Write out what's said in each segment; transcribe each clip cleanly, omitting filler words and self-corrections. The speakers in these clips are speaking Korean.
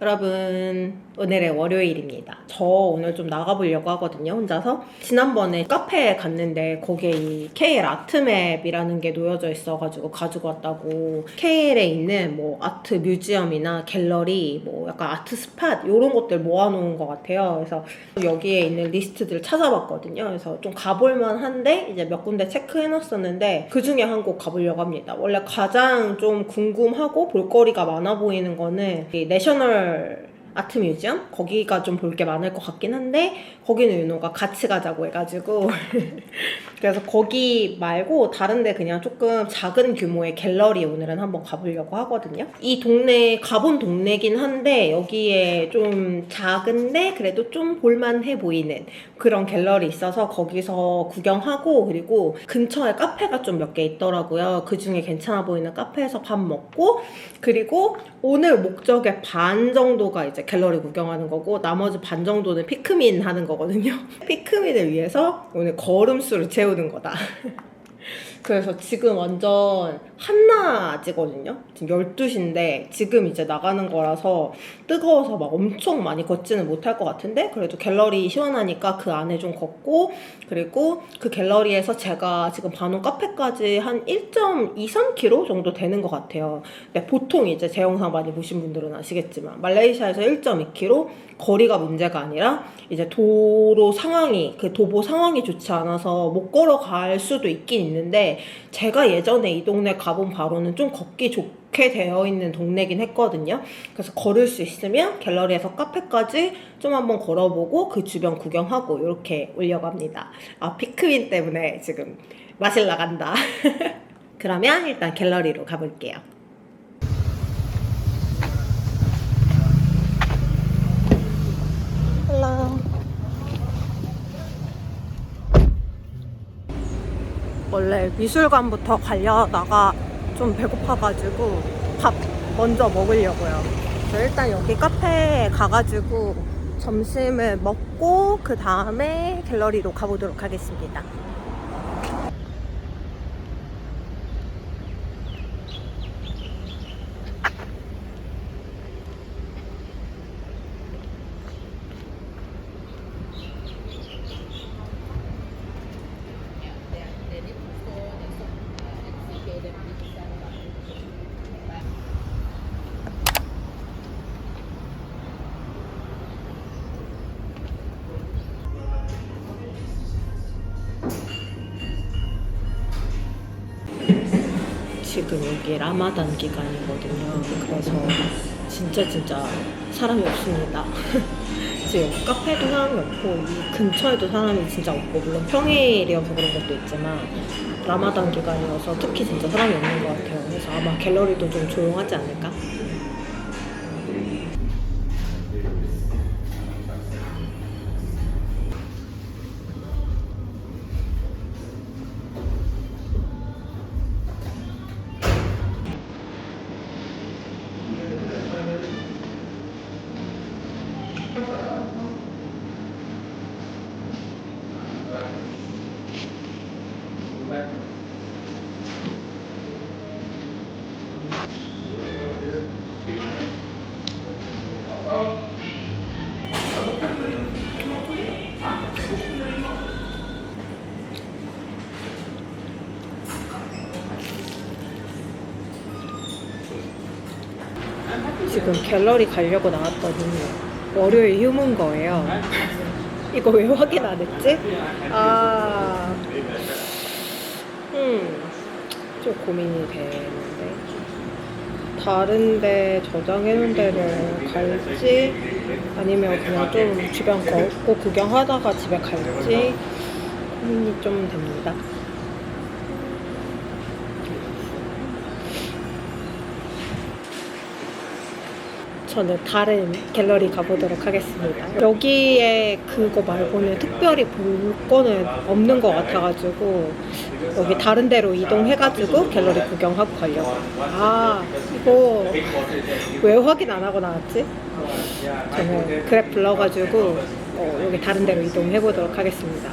여러분, 오늘의 월요일입니다. 저 오늘 좀 나가보려고 하거든요, 혼자서. 지난번에 카페에 갔는데 거기에 이 KL 아트맵이라는 게 놓여져 있어가지고 가지고 왔다고. KL에 있는 뭐 아트 뮤지엄이나 갤러리, 뭐 약간 아트 스팟 이런 것들 모아놓은 것 같아요. 그래서 여기에 있는 리스트들을 찾아봤거든요. 그래서 좀 가볼만 한데 이제 몇 군데 체크해놨었는데 그 중에 한 곳 가보려고 합니다. 원래 가장 좀 궁금하고 볼거리가 많아 보이는 거는 이 내셔널 아트 뮤지엄? 거기가 좀 볼 게 많을 것 같긴 한데 거기는 윤호가 같이 가자고 해가지고 그래서 거기 말고 다른데 그냥 조금 작은 규모의 갤러리 오늘은 한번 가보려고 하거든요. 이 동네 가본 동네긴 한데 여기에 좀 작은데 그래도 좀 볼만해 보이는 그런 갤러리 있어서 거기서 구경하고, 그리고 근처에 카페가 좀 몇 개 있더라고요. 그 중에 괜찮아 보이는 카페에서 밥 먹고, 그리고 오늘 목적의 반 정도가 이제 갤러리 구경하는 거고 나머지 반 정도는 피크민 하는 거거든요. 피크민을 위해서 오늘 걸음수를 채우는 거다. 그래서 지금 완전 한낮이거든요. 지금 12시인데 지금 이제 나가는 거라서 뜨거워서 막 엄청 많이 걷지는 못할 것 같은데 그래도 갤러리 시원하니까 그 안에 좀 걷고, 그리고 그 갤러리에서 제가 지금 반원 카페까지 한 1.23km 정도 되는 것 같아요. 근데 보통 이제 제 영상 많이 보신 분들은 아시겠지만 말레이시아에서 1.2km 거리가 문제가 아니라 이제 도로 상황이, 그 도보 상황이 좋지 않아서 못 걸어갈 수도 있긴 있는데 제가 예전에 이 동네 가본 바로는 좀 걷기 좋게 되어 있는 동네긴 했거든요. 그래서 걸을 수 있으면 갤러리에서 카페까지 좀 한번 걸어보고 그 주변 구경하고 이렇게 오려고 합니다. 아, 피크민 때문에 지금 마실 나간다. 그러면 일단 갤러리로 가볼게요. 헬로. 원래 미술관부터 가려다가 좀 배고파가지고 밥 먼저 먹으려고요. 그래서 일단 여기 카페에 가가지고 점심을 먹고 그 다음에 갤러리로 가보도록 하겠습니다. 지금 여기 라마단 기간이거든요. 그래서 진짜 사람이 없습니다. 지금 카페도 사람이 없고 이 근처에도 사람이 진짜 없고, 물론 평일이어서 그런 것도 있지만 라마단 기간이어서 특히 진짜 사람이 없는 것 같아요. 그래서 아마 갤러리도 좀 조용하지 않을까? 지금 갤러리 가려고 나왔더니 월요일 휴무인 거예요. 이거 왜 확인 안 했지? 좀 고민이 되는데 다른데 저장해놓은 데를 갈지 아니면 그냥 좀 주변 걷고 구경하다가 집에 갈지 고민이 좀 됩니다. 저는 다른 갤러리 가보도록 하겠습니다. 여기에 그거 말고는 특별히 볼 거는 없는 것 같아가지고 여기 다른 데로 이동해가지고 갤러리 구경하고 가려고. 아, 이거 왜 확인 안 하고 나왔지? 저는 그랩 불러가지고 여기 다른 데로 이동해보도록 하겠습니다.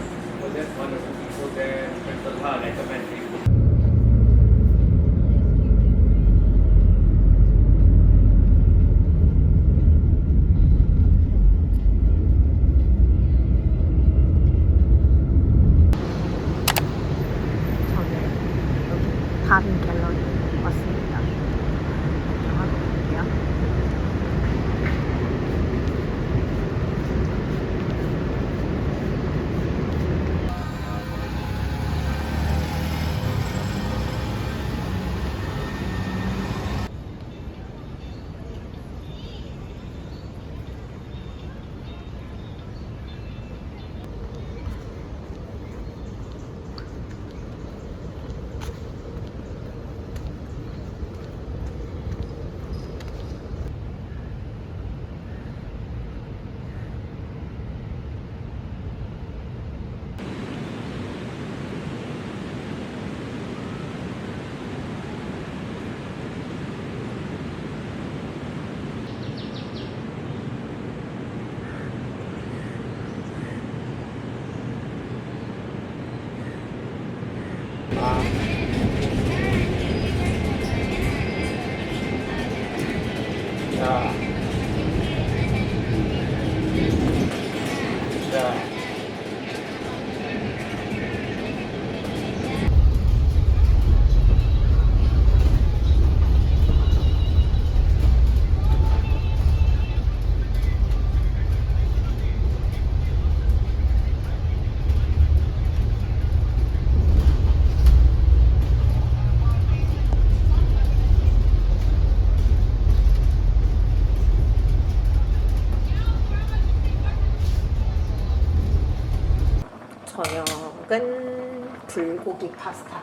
저녁은 불고기 파스타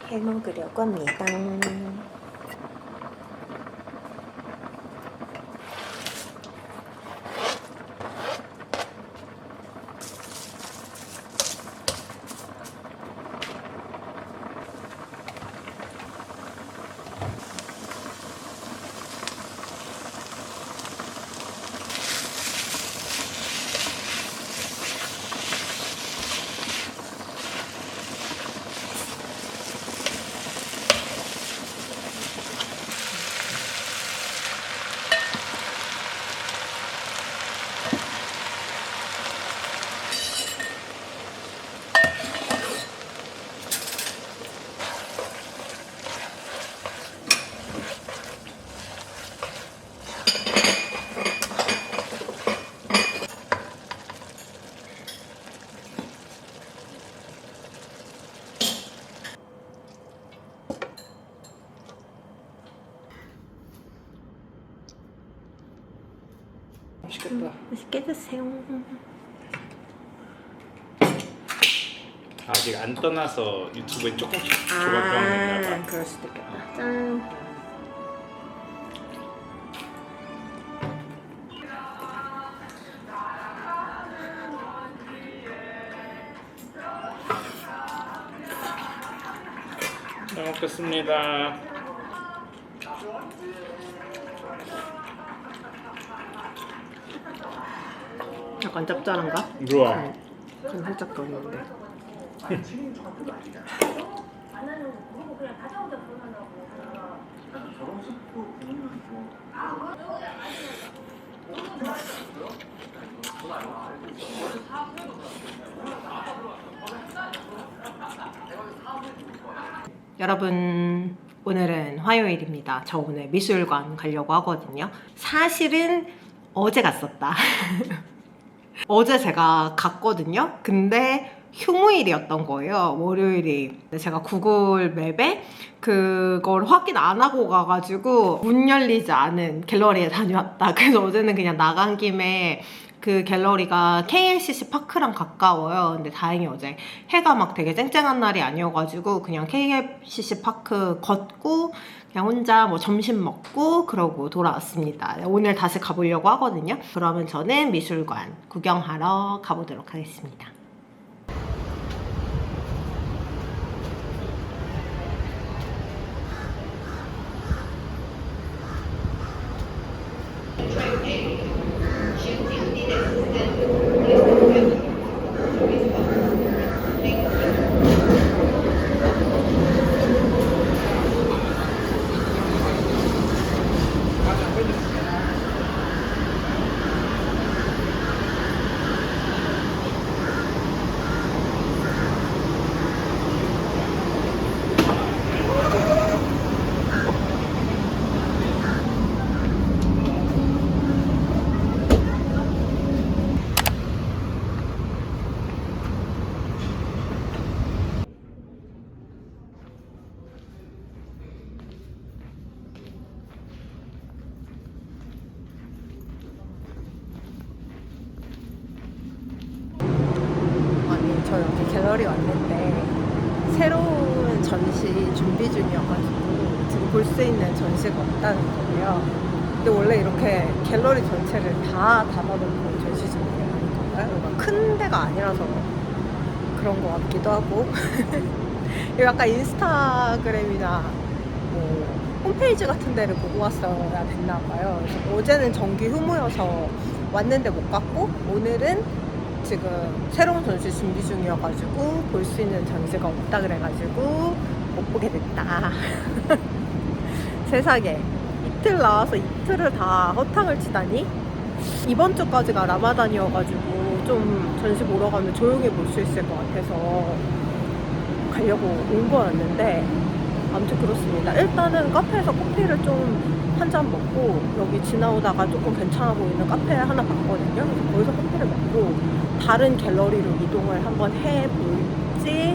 해 먹으려고 합니다. 맛있겠다. 맛있게 드세요. 아직 안 떠나서 유튜브에 조금씩 조각조각 냈나 봐. 그럴 수도 있겠다. 짠. 잘 먹겠습니다. 약간 짭짤한가? 좋아. 간 살짝 더 있는데. 여러분, 오늘은 화요일입니다. 저 오늘 미술관 가려고 하거든요. 사실은 어제 갔었다. 어제 제가 갔거든요. 근데 휴무일이었던 거예요. 월요일이. 제가 구글 맵에 그걸 확인 안 하고 가가지고 문 열리지 않은 갤러리에 다녀왔다. 그래서 어제는 그냥 나간 김에 그 갤러리가 KLCC 파크랑 가까워요. 근데 다행히 어제 해가 막 되게 쨍쨍한 날이 아니어가지고 그냥 KLCC 파크 걷고 그냥 혼자 뭐 점심 먹고 그러고 돌아왔습니다. 오늘 다시 가보려고 하거든요. 그러면 저는 미술관 구경하러 가보도록 하겠습니다. 저 여기 갤러리 왔는데 새로운 전시 준비 중이어가지고 지금 볼 수 있는 전시가 없다는 거예요. 근데 원래 이렇게 갤러리 전체를 다 닫아놓고 전시 준비하는 건가요? 뭔가 큰 데가 아니라서 그런 것 같기도 하고 이거 약간 인스타그램이나 뭐 홈페이지 같은 데를 보고 왔어야 됐나 봐요. 그래서 어제는 정기 휴무여서 왔는데 못 갔고 오늘은 지금 새로운 전시 준비 중이어가지고 볼 수 있는 전시가 없다 그래가지고 못 보게 됐다. 세상에 이틀 나와서 이틀을 다 허탕을 치다니. 이번 주까지가 라마단이어가지고 좀 전시 보러 가면 조용히 볼 수 있을 것 같아서 가려고 온 거였는데 아무튼 그렇습니다. 일단은 카페에서 커피를 좀 한 잔 먹고 여기 지나오다가 조금 괜찮아 보이는 카페 하나 봤거든요. 그래서 거기서 커피를 먹고 다른 갤러리로 이동을 한번 해볼지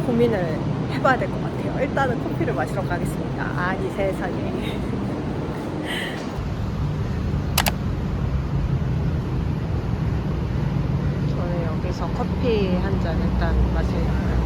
고민을 해봐야 될 것 같아요. 일단은 커피를 마시러 가겠습니다. 아니 세상에. 저는 여기서 들어가서 커피 한 잔 일단 마시려고요.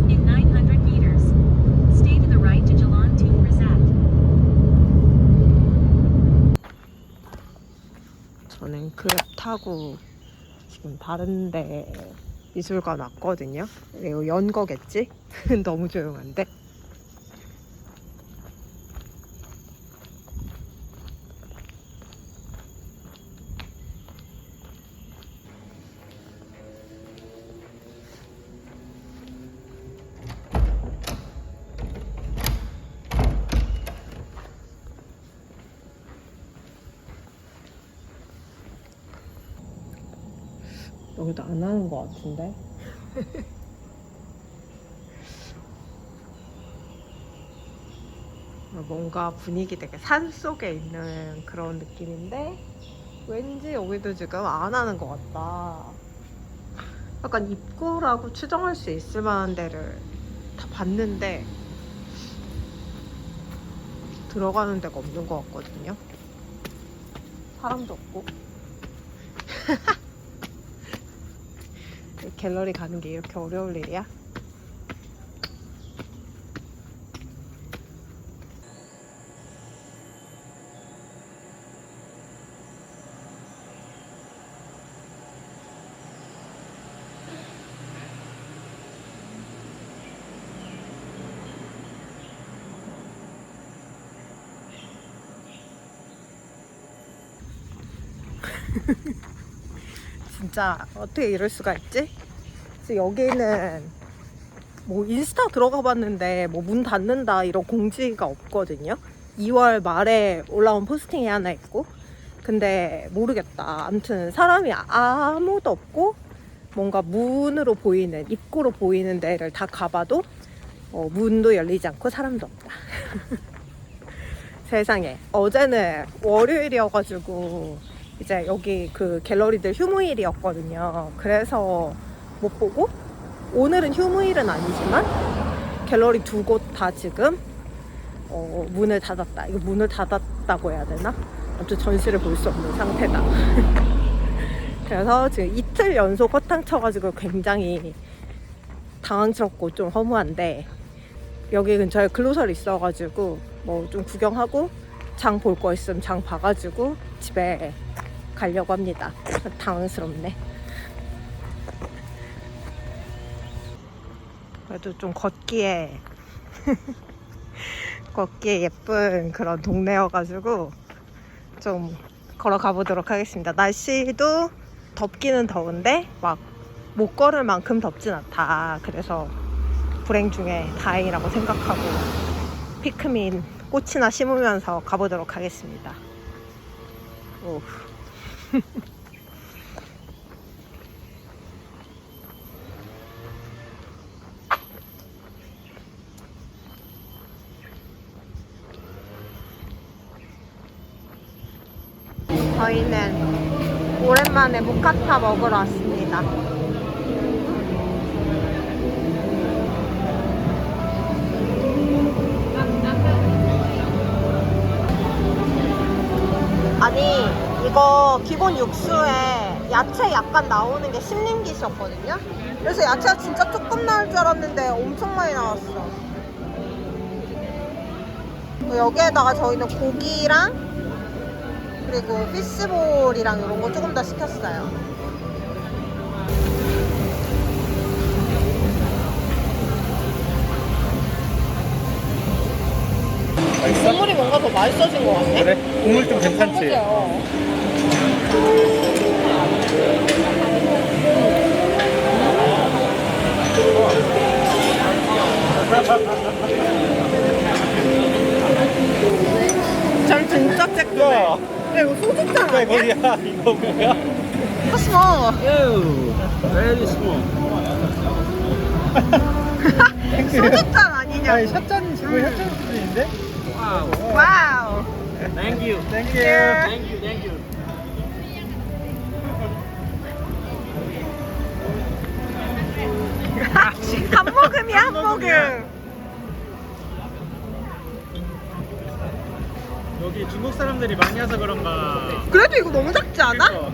In 900 meters, stay to the right to Jalan Tun Razak. 저는 그랩 타고 지금 다른데 미술관 왔거든요. 이거 연 거겠지? 너무 조용한데? 여기도 안 하는 것 같은데? 뭔가 분위기 되게 산 속에 있는 그런 느낌인데 왠지 여기도 지금 안 하는 것 같다. 약간 입구라고 추정할 수 있을 만한 데를 다 봤는데 들어가는 데가 없는 것 같거든요. 사람도 없고. 갤러리 가는 게 이렇게 어려울 일이야? 진짜 어떻게 이럴 수가 있지? 그래서 여기는 뭐 인스타 들어가 봤는데 뭐 문 닫는다 이런 공지가 없거든요. 2월 말에 올라온 포스팅이 하나 있고, 근데 모르겠다. 아무튼 사람이 아무도 없고 뭔가 문으로 보이는, 입구로 보이는 데를 다 가봐도 문도 열리지 않고 사람도 없다. 세상에. 어제는 월요일이어가지고 이제 여기 그 갤러리들 휴무일이었거든요. 그래서 못 보고, 오늘은 휴무일은 아니지만 갤러리 두 곳 다 지금 문을 닫았다. 이거 문을 닫았다고 해야 되나? 아무튼 전시를 볼 수 없는 상태다. 그래서 지금 이틀 연속 허탕 쳐가지고 굉장히 당황스럽고 좀 허무한데, 여기 근처에 글로설 있어가지고 뭐 좀 구경하고 장 볼 거 있으면 장 봐가지고 집에 가려고 합니다. 당황스럽네. 그래도 좀 걷기에 걷기에 예쁜 그런 동네여가지고 좀 걸어가 보도록 하겠습니다. 날씨도 덥기는 더운데 막 못 걸을 만큼 덥진 않다. 그래서 불행 중에 다행이라고 생각하고 피크민 꽃이나 심으면서 가보도록 하겠습니다. 오. 저희는 오랜만에 모카타 먹으러 왔습니다. 아니, 이거 기본 육수에 야채 약간 나오는 게 심림기셨거든요? 그래서 야채가 진짜 조금 나올 줄 알았는데 엄청 많이 나왔어. 여기에다가 저희는 고기랑 그리고 피시볼이랑 이런 거 조금 더 시켰어요. 맛있어진 것 같네. 그래? 국물 좀 괜찮지? 전 진짜 쬐끔해. 야, 이거 소주잔 아니야? 뭐야? 이거 뭐야? small. Ew, very small. 소주잔 아니냐고. 아니 샷잔이 지금 샷잔 수준인데? 와우. Thank you. Thank you. Thank you. Thank you. 한 모금이야, 한 모금. 여기 중국 사람들이 많이 와서 그런가? 그래도 이거 너무 작지 않아?